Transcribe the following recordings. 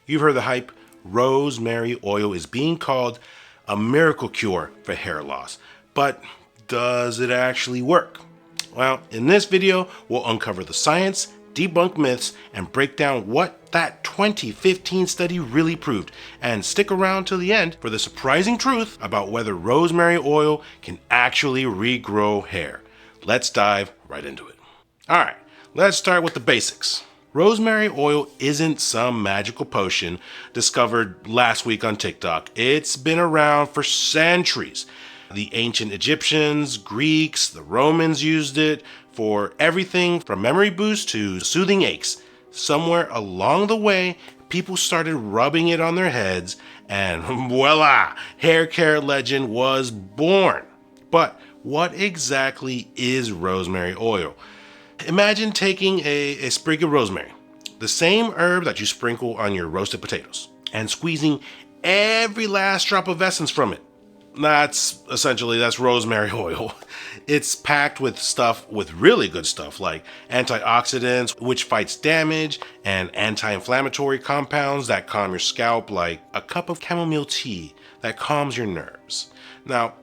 You've heard the hype. Rosemary oil is being called a miracle cure for hair loss. But does it actually work? Well, in this video, we'll uncover the science, debunk myths, and break down what that 2015 study really proved. And stick around till the end for the surprising truth about whether rosemary oil can actually regrow hair. Let's dive right into it. Alright, let's start with the basics. Rosemary oil isn't some magical potion discovered last week on TikTok. It's been around for centuries. The ancient Egyptians, Greeks, the Romans used it for everything from memory boost to soothing aches. Somewhere along the way, people started rubbing it on their heads and voila, hair care legend was born. But what exactly is rosemary oil? Imagine taking a sprig of rosemary, the same herb that you sprinkle on your roasted potatoes, and squeezing every last drop of essence from it. That's rosemary oil. It's packed with really good stuff like antioxidants, which fights damage, and anti-inflammatory compounds that calm your scalp, like a cup of chamomile tea that calms your nerves. Now,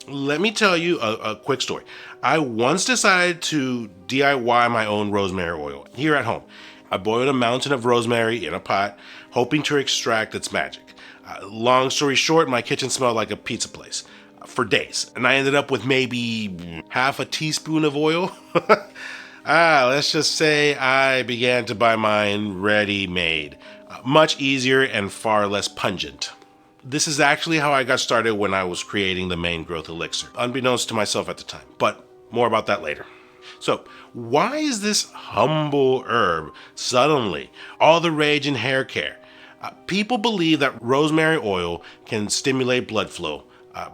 let me tell you a quick story. I once decided to DIY my own rosemary oil here at home. I boiled a mountain of rosemary in a pot, hoping to extract its magic. Long story short, my kitchen smelled like a pizza place for days, and I ended up with maybe half a teaspoon of oil. Let's just say I began to buy mine ready-made. Much easier and far less pungent. This is actually how I got started when I was creating the main growth elixir, unbeknownst to myself at the time, but more about that later. So, why is this humble herb suddenly all the rage in hair care? People believe that rosemary oil can stimulate blood flow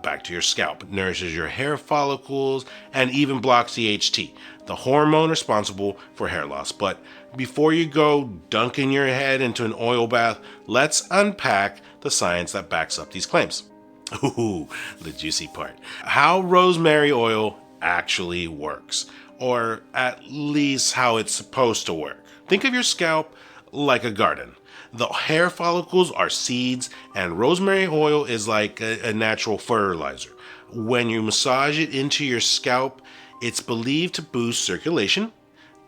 back to your scalp, nourishes your hair follicles, and even blocks DHT, the hormone responsible for hair loss. But before you go dunking your head into an oil bath, let's unpack the science that backs up these claims. Ooh, the juicy part. How rosemary oil actually works, or at least how it's supposed to work. Think of your scalp like a garden. The hair follicles are seeds, and rosemary oil is like a natural fertilizer. When you massage it into your scalp, it's believed to boost circulation,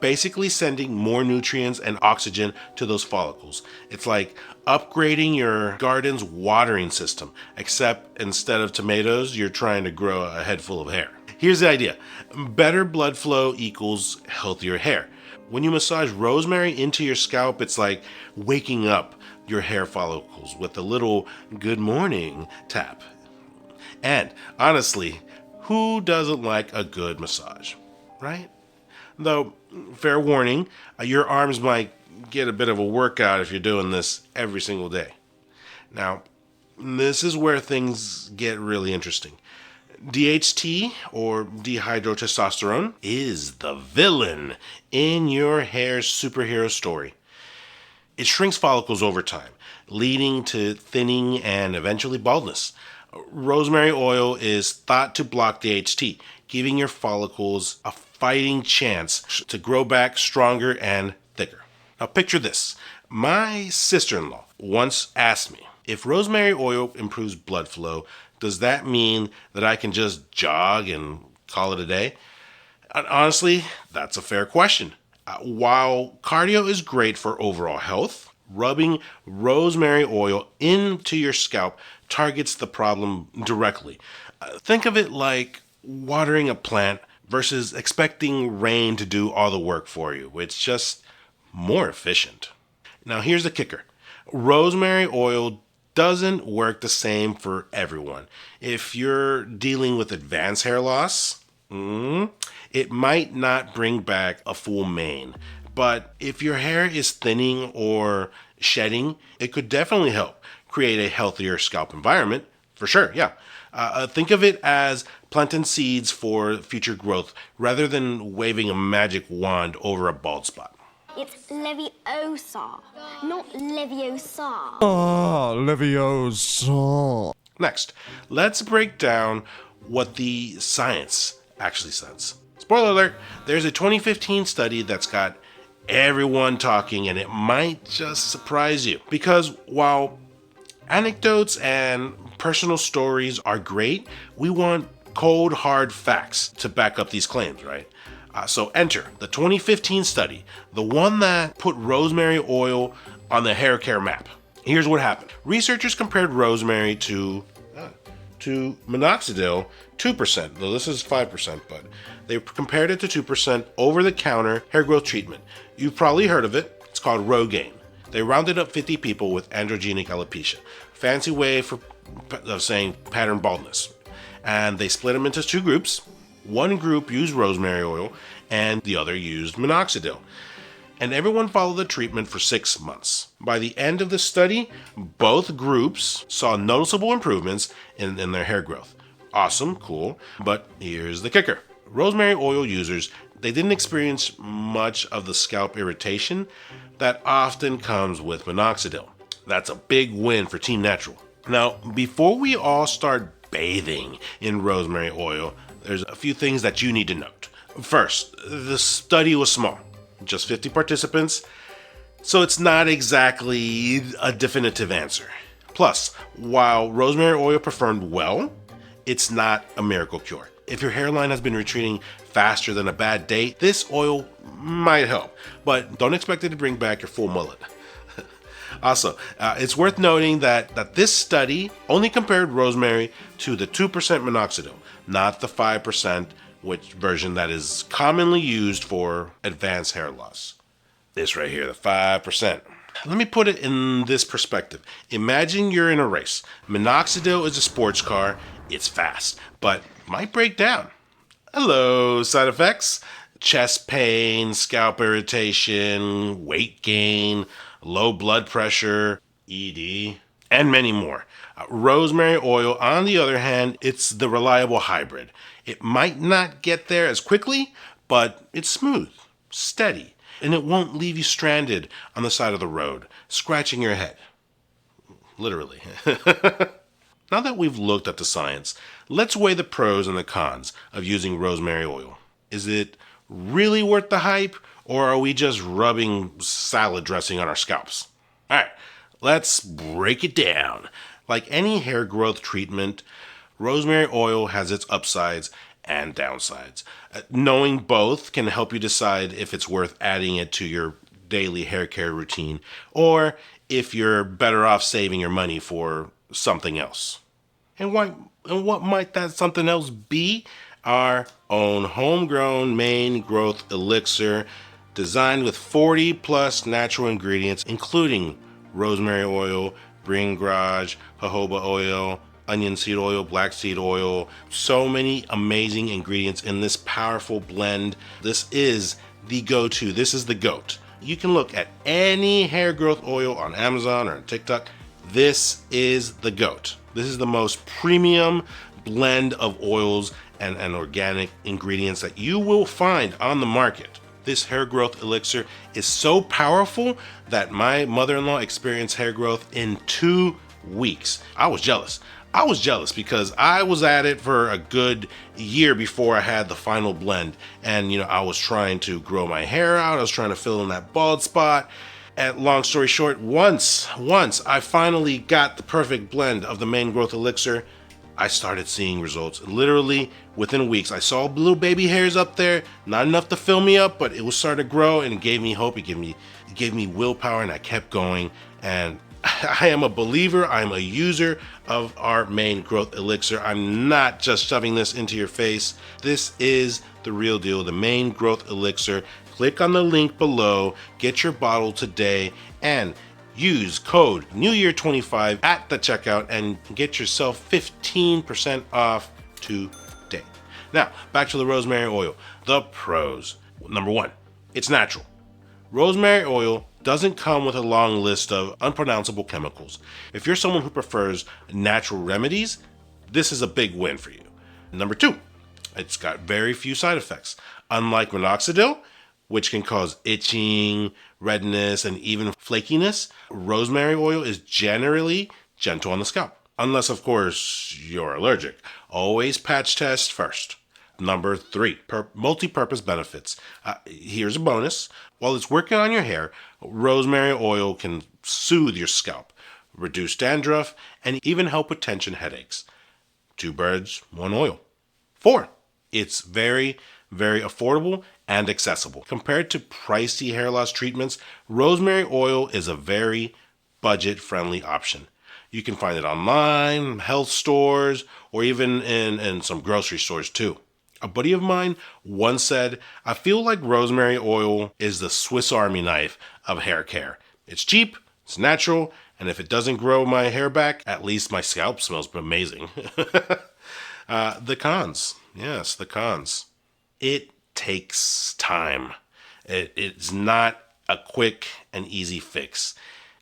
basically sending more nutrients and oxygen to those follicles. It's like upgrading your garden's watering system, except instead of tomatoes, you're trying to grow a head full of hair. Here's the idea. Better blood flow equals healthier hair. When you massage rosemary into your scalp, it's like waking up your hair follicles with a little good morning tap. And honestly, who doesn't like a good massage, right? Though, fair warning, your arms might get a bit of a workout if you're doing this every single day. Now, this is where things get really interesting. DHT, or dihydrotestosterone, is the villain in your hair's superhero story. It shrinks follicles over time, leading to thinning and eventually baldness. Rosemary oil is thought to block DHT, giving your follicles a fighting chance to grow back stronger and thicker. Now picture this. My sister-in-law once asked me, if rosemary oil improves blood flow, does that mean that I can just jog and call it a day? And honestly, that's a fair question. While cardio is great for overall health, rubbing rosemary oil into your scalp targets the problem directly. Think of it like watering a plant versus expecting rain to do all the work for you. It's just more efficient. Now here's the kicker. Rosemary oil doesn't work the same for everyone. If you're dealing with advanced hair loss, it might not bring back a full mane. But if your hair is thinning or shedding, it could definitely help create a healthier scalp environment, for sure, yeah. Think of it as planting seeds for future growth rather than waving a magic wand over a bald spot. It's Leviosa, not Leviosa. Leviosa. Next, let's break down what the science actually says. Spoiler alert, there's a 2015 study that's got everyone talking, and it might just surprise you. Because while anecdotes and personal stories are great, we want cold, hard facts to back up these claims, right? So enter the 2015 study, the one that put rosemary oil on the hair care map. Here's what happened. Researchers compared rosemary to Minoxidil 2%, though this is 5%, but they compared it to 2% over-the-counter hair growth treatment. You've probably heard of it. It's called Rogaine. They rounded up 50 people with androgenic alopecia, fancy way of saying pattern baldness. And they split them into two groups. One group used rosemary oil and the other used Minoxidil. And everyone followed the treatment for 6 months. By the end of the study, both groups saw noticeable improvements in their hair growth. Awesome, cool, but here's the kicker. Rosemary oil users, they didn't experience much of the scalp irritation that often comes with Minoxidil. That's a big win for Team Natural. Now, before we all start bathing in rosemary oil, there's a few things that you need to note. First, the study was small. Just 50 participants, so it's not exactly a definitive answer. Plus, while rosemary oil performed well, it's not a miracle cure. If your hairline has been retreating faster than a bad day, this oil might help, but don't expect it to bring back your full mullet. Also, it's worth noting that this study only compared rosemary to the 2% minoxidil, not the 5% which version that is commonly used for advanced hair loss. This right here, the 5%. Let me put it in this perspective. Imagine you're in a race. Minoxidil is a sports car. It's fast, but might break down. Hello, side effects. Chest pain, scalp irritation, weight gain, low blood pressure, ED, and many more. Rosemary oil, on the other hand, it's the reliable hybrid. It might not get there as quickly, but it's smooth, steady, and it won't leave you stranded on the side of the road, scratching your head. Literally. Now that we've looked at the science, let's weigh the pros and the cons of using rosemary oil. Is it really worth the hype, or are we just rubbing salad dressing on our scalps? All right, let's break it down. Like any hair growth treatment, rosemary oil has its upsides and downsides. Knowing both can help you decide if it's worth adding it to your daily hair care routine, or if you're better off saving your money for something else. And what might that something else be? Our own homegrown mane growth elixir, designed with 40 plus natural ingredients, including rosemary oil, bringrage, jojoba oil, onion seed oil, black seed oil. So many amazing ingredients in this powerful blend. This is the go-to. This is the GOAT. You can look at any hair growth oil on Amazon or on TikTok. This is the GOAT. This is the most premium blend of oils and organic ingredients that you will find on the market. This hair growth elixir is so powerful that my mother-in-law experienced hair growth in 2 weeks. I was jealous. Because I was at it for a good year before I had the final blend. And, I was trying to grow my hair out. I was trying to fill in that bald spot. And long story short, once I finally got the perfect blend of the mane growth elixir, I started seeing results. Literally within weeks, I saw little baby hairs up there, not enough to fill me up, but it was starting to grow, and it gave me hope. It gave me willpower, and I kept going. And I am a believer. I'm a user of our mane growth elixir. I'm not just shoving this into your face. This is the real deal, the mane growth elixir. Click on the link below, get your bottle today, and use code NEWYEAR25 at the checkout and get yourself 15% off today. Now, back to the rosemary oil. The pros. Number 1, it's natural. Rosemary oil doesn't come with a long list of unpronounceable chemicals. If you're someone who prefers natural remedies, this is a big win for you. Number 2, it's got very few side effects. Unlike minoxidil, which can cause itching, redness, and even flakiness, rosemary oil is generally gentle on the scalp. Unless, of course, you're allergic. Always patch test first. Number 3, multi-purpose benefits. Here's a bonus. While it's working on your hair, rosemary oil can soothe your scalp, reduce dandruff, and even help with tension headaches. 2 birds, 1 oil. 4, it's very, very affordable and accessible. Compared to pricey hair loss treatments, rosemary oil is a very budget-friendly option. You can find it online, health stores, or even in some grocery stores too. A buddy of mine once said, "I feel like rosemary oil is the Swiss Army knife of hair care. It's cheap, it's natural, and if it doesn't grow my hair back, at least my scalp smells amazing." The cons. Yes, the cons. It takes time. It's not a quick and easy fix.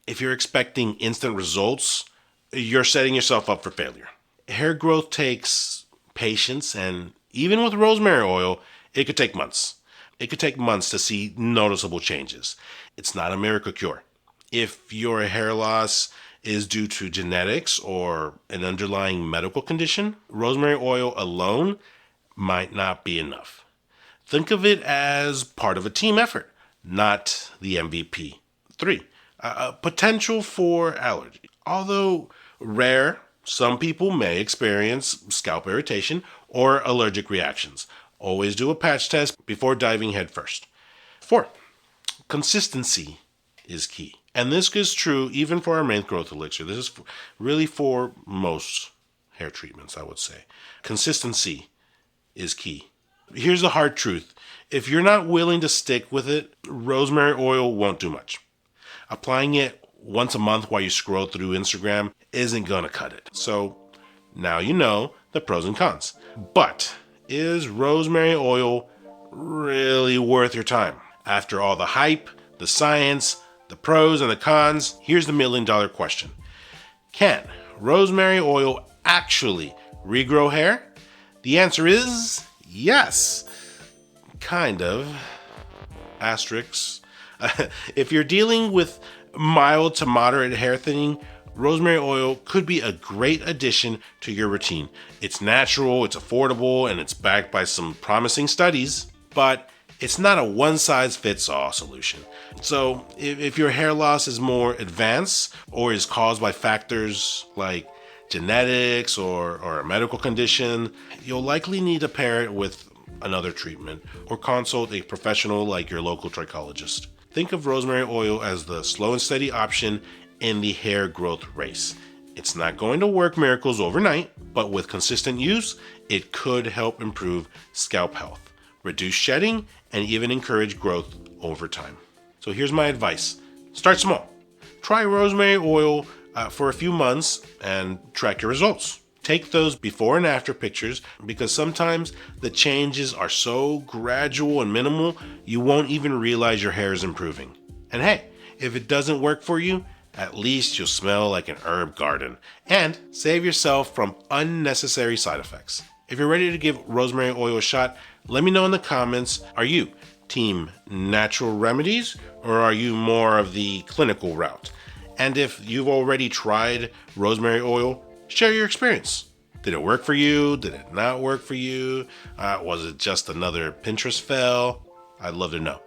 If you're expecting instant results, you're setting yourself up for failure. Hair growth takes patience, and even with rosemary oil, it could take months. It could take months to see noticeable changes. It's not a miracle cure. If your hair loss is due to genetics or an underlying medical condition, rosemary oil alone might not be enough. Think of it as part of a team effort, not the MVP. 3, potential for allergy. Although rare, some people may experience scalp irritation or allergic reactions. Always do a patch test before diving headfirst. 4, consistency is key. And this is true even for our main growth elixir. This is really for most hair treatments, I would say. Consistency is key. Here's the hard truth. If you're not willing to stick with it, rosemary oil won't do much. Applying it once a month while you scroll through Instagram isn't gonna cut it. So now you know the pros and cons. But is rosemary oil really worth your time? After all the hype, the science, the pros and the cons, here's the $1,000,000 question. Can rosemary oil actually regrow hair? The answer is yes. Kind of. Asterisks. If you're dealing with mild to moderate hair thinning, rosemary oil could be a great addition to your routine. It's natural, it's affordable, and it's backed by some promising studies, but it's not a one-size-fits-all solution. So if your hair loss is more advanced or is caused by factors like genetics or a medical condition, you'll likely need to pair it with another treatment or consult a professional like your local trichologist. Think of rosemary oil as the slow and steady option in the hair growth race. It's not going to work miracles overnight, but with consistent use, it could help improve scalp health, reduce shedding, and even encourage growth over time. So here's my advice. Start small. Try rosemary oil for a few months and track your results. Take those before and after pictures because sometimes the changes are so gradual and minimal, you won't even realize your hair is improving. And hey, if it doesn't work for you, at least you'll smell like an herb garden and save yourself from unnecessary side effects. If you're ready to give rosemary oil a shot, let me know in the comments. Are you team natural remedies or are you more of the clinical route? And if you've already tried rosemary oil, share your experience. Did it work for you? Did it not work for you? Was it just another Pinterest fail? I'd love to know.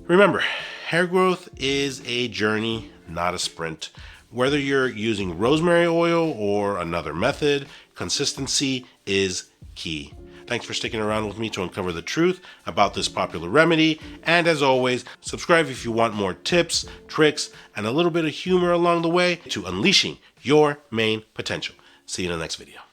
Remember, hair growth is a journey, not a sprint. Whether you're using rosemary oil or another method, consistency is key. Thanks for sticking around with me to uncover the truth about this popular remedy. And as always, subscribe if you want more tips, tricks, and a little bit of humor along the way to unleashing your main potential. See you in the next video.